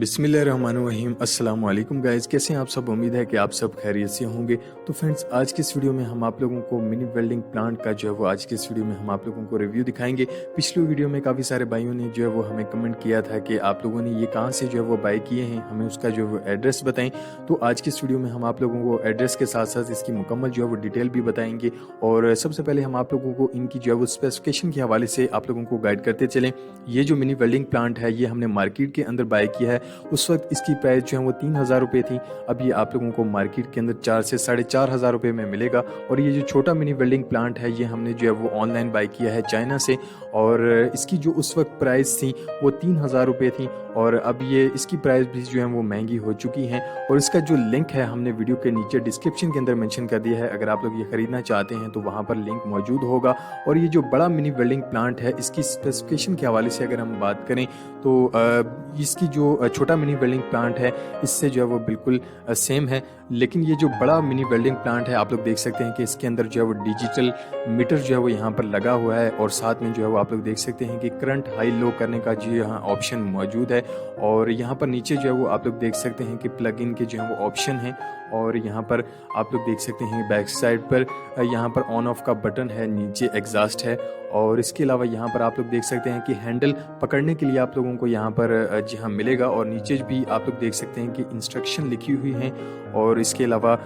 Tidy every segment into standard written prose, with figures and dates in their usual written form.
बिस्मिल्लाहिर्रहमानिर्रहीम। अस्सलाम वालेकुम गाइस, कैसे हैं आप सब। उम्मीद है कि आप सब खैरियत से होंगे। तो फ्रेंड्स, आज की इस वीडियो में हम आप लोगों को मिनी वेल्डिंग प्लांट का जो है वो आज की इस वीडियो में हम आप लोगों को रिव्यू दिखाएंगे। पिछली वीडियो में काफ़ी सारे भाइयों ने जो है वो हमें कमेंट किया था कि आप लोगों ने ये कहाँ से जो है वो बाय किए हैं, हमें उसका जो है वो एड्रेस बताएं। तो आज की इस वीडियो में हम आप लोगों को एड्रेस के साथ साथ इसकी मुकम्मल जो है वो डिटेल भी बताएंगे। और सबसे पहले हम आप लोगों को इनकी जो है वो स्पेसिफिकेशन के हवाले से आप लोगों को गाइड करते चलें। ये जो मिनी वेल्डिंग प्लांट है ये हमने मार्केट के अंदर बाय किया है। उस वक्त इसकी प्राइस जो है वो 3,000 रुपये थी। अब ये आप लोगों को मार्केट के अंदर 4 से 4,500 रुपये में मिलेगा। और ये जो छोटा मिनी वेल्डिंग प्लांट है ये हमने जो है वो ऑनलाइन बाय किया है चाइना से। और इसकी जो उस वक्त प्राइस थी वो 3,000 रुपये थी। और अब ये इसकी प्राइस भी जो है वो महंगी हो चुकी हैं। और इसका जो लिंक है हमने वीडियो के नीचे डिस्क्रिप्शन के अंदर मेंशन कर दिया है। अगर आप लोग ये खरीदना चाहते हैं तो वहाँ पर लिंक मौजूद होगा। और ये जो बड़ा मिनी वेल्डिंग प्लांट है इसकी स्पेसिफिकेशन के हवाले से अगर हम बात करें तो इसकी जो छोटा मिनी वेल्डिंग प्लांट है इससे जो है वो बिल्कुल सेम है। लेकिन ये जो बड़ा मिनी वेल्डिंग प्लांट है आप लोग देख सकते हैं कि इसके अंदर जो है वो डिजिटल मीटर जो है वो यहाँ पर लगा हुआ है। और साथ में जो है वो आप लोग देख सकते हैं कि करंट हाई लो करने का जो यहाँ ऑप्शन मौजूद है। और यहाँ पर नीचे जो है वो आप लोग देख सकते हैं कि प्लग इन के जो है वो ऑप्शन है। और यहाँ पर आप लोग देख सकते हैं बैक साइड पर यहाँ पर ऑन ऑफ का बटन है, नीचे एग्जॉस्ट है। और इसके अलावा यहाँ पर आप लोग देख सकते हैं कि हैंडल पकड़ने के लिए आप लोगों को यहाँ पर जी हाँ मिलेगा। और नीचे भी आप लोग देख सकते हैं कि इंस्ट्रक्शन लिखी हुई हैं। और इसके अलावा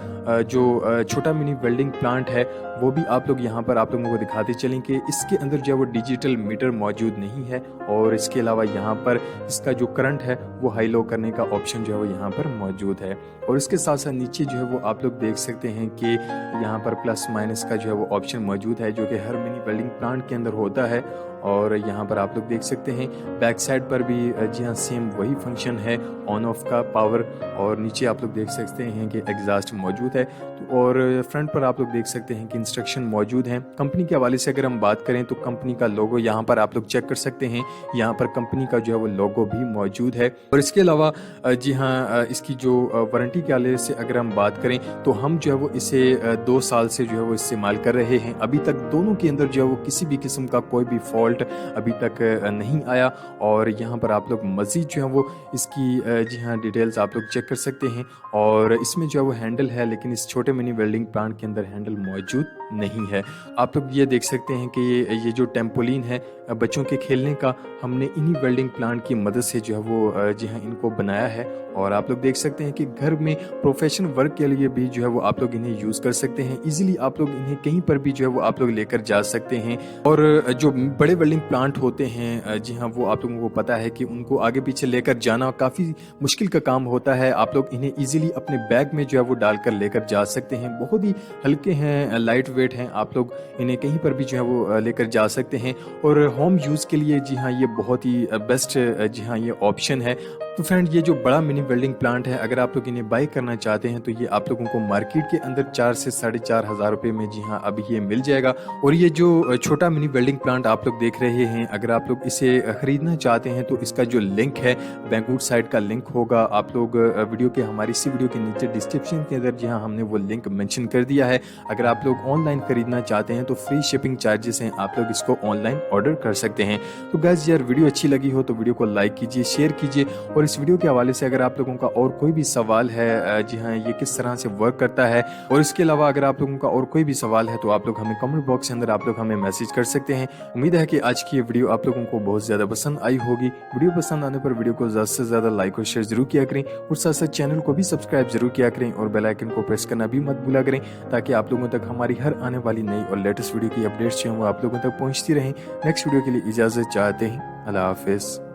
जो छोटा मिनी वेल्डिंग प्लांट है वो भी आप लोग यहाँ पर आप लोगों को दिखाते चलें कि इसके अंदर जो है वो डिजिटल मीटर मौजूद नहीं है। और इसके अलावा यहाँ पर इसका जो करंट है वो हाई लो करने का ऑप्शन जो है वो यहाँ पर मौजूद है। और इसके साथ साथ नीचे जो है वो आप लोग देख सकते हैं कि यहाँ पर प्लस माइनस का जो है वो ऑप्शन मौजूद है जो कि हर मिनी वेल्डिंग प्लांट के अंदर होता है। और यहाँ पर आप लोग देख सकते हैं बैक साइड पर भी जी हाँ सेम वही फंक्शन है, ऑन ऑफ का पावर। और नीचे आप लोग देख सकते हैं कि एग्जॉस्ट मौजूद है। तो और फ्रंट पर आप लोग देख सकते हैं कि इंस्ट्रक्शन मौजूद हैं। कंपनी के हवाले से अगर हम बात करें तो कंपनी का लोगो यहाँ पर आप लोग चेक कर सकते हैं। यहाँ पर कंपनी का जो है वो लोगो भी मौजूद है। और इसके अलावा जी हाँ इसकी जो वारंटी के हवाले से अगर हम बात करें तो हम जो है वो इसे 2 साल से जो है वो इस्तेमाल कर रहे हैं। अभी तक दोनों के अंदर जो है वो किसी भी किस्म का कोई भी फॉल्ट अभी तक नहीं आया। और यहाँ पर आप लोग मजीद जो है वो इसकी जी हाँ डिटेल्स आप लोग चेक कर सकते हैं। और इसमें जो है वो हैंडल है लेकिन इस छोटे मिनी वेल्डिंग प्लांट के अंदर हैंडल मौजूद नहीं है। आप लोग ये देख सकते हैं कि ये जो टेम्पोलिन है बच्चों के खेलने का हमने इन्हीं वेल्डिंग प्लांट की मदद से जो है वो जी हाँ इनको बनाया है। और आप लोग देख सकते हैं कि घर में प्रोफेशनल वर्क के लिए भी जो है वो आप लोग इन्हें यूज़ कर सकते हैं। इजीली आप लोग इन्हें कहीं पर भी जो है वो आप लोग लेकर जा सकते हैं। और जो बड़े वेल्डिंग प्लांट होते हैं जी हाँ वो आप लोगों को पता है कि उनको आगे पीछे लेकर जाना काफ़ी मुश्किल का काम होता है। आप लोग इन्हें ईजिली अपने बैग में जो है वो डालकर लेकर जा सकते हैं। बहुत ही हल्के हैं, लाइट वेट हैं, आप लोग इन्हें कहीं पर भी जो है वो लेकर जा सकते हैं। और होम यूज़ के लिए जी हाँ ये बहुत ही बेस्ट जी हाँ ये ऑप्शन है। तो फ्रेंड, ये जो बड़ा मिनी वेल्डिंग प्लांट है अगर आप लोग इन्हें बाय करना चाहते हैं तो ये आप लोगों को मार्केट के अंदर 4 से 4,500 रुपये में जी हाँ अभी ये मिल जाएगा। और ये जो छोटा मिनी वेल्डिंग प्लांट आप लोग देख रहे हैं अगर आप लोग इसे खरीदना चाहते हैं तो इसका जो लिंक है बैंगवुड साइट का लिंक होगा। आप लोग वीडियो के हमारी इसी वीडियो के नीचे डिस्क्रिप्शन के अंदर जी हाँ हमने वो लिंक मेंशन कर दिया है। अगर आप लोग ऑनलाइन खरीदना चाहते हैं तो फ्री शिपिंग चार्जेस हैं, आप लोग इसको ऑनलाइन ऑर्डर कर सकते हैं। तो गाइस यार वीडियो अच्छी लगी हो तो वीडियो को लाइक कीजिए, शेयर कीजिए। और इस वीडियो के हवाले से अगर आप लोगों का और कोई भी सवाल है जी हाँ ये किस तरह से वर्क करता है, और इसके अलावा अगर आप लोगों का और कोई भी सवाल है तो आप लोग हमें कमेंट बॉक्स के अंदर आप लोग हमें मैसेज कर सकते हैं। उम्मीद है कि आज की ये वीडियो आप लोगों को बहुत ज्यादा पसंद आई होगी। वीडियो पसंद आने पर वीडियो को ज्यादा से ज्यादा लाइक और शेयर जरूर किया करें। और साथ साथ चैनल को भी सब्सक्राइब जरूर किया करें और बेल आइकन को प्रेस करना भी मत भूला करें ताकि आप लोगों तक हमारी हर आने वाली नई और लेटेस्ट वीडियो की अपडेट्स जो है वो आप लोगों तक पहुंचती रहें। नेक्स्ट वीडियो के लिए इजाजत चाहते हैं। अल्लाह हाफिज।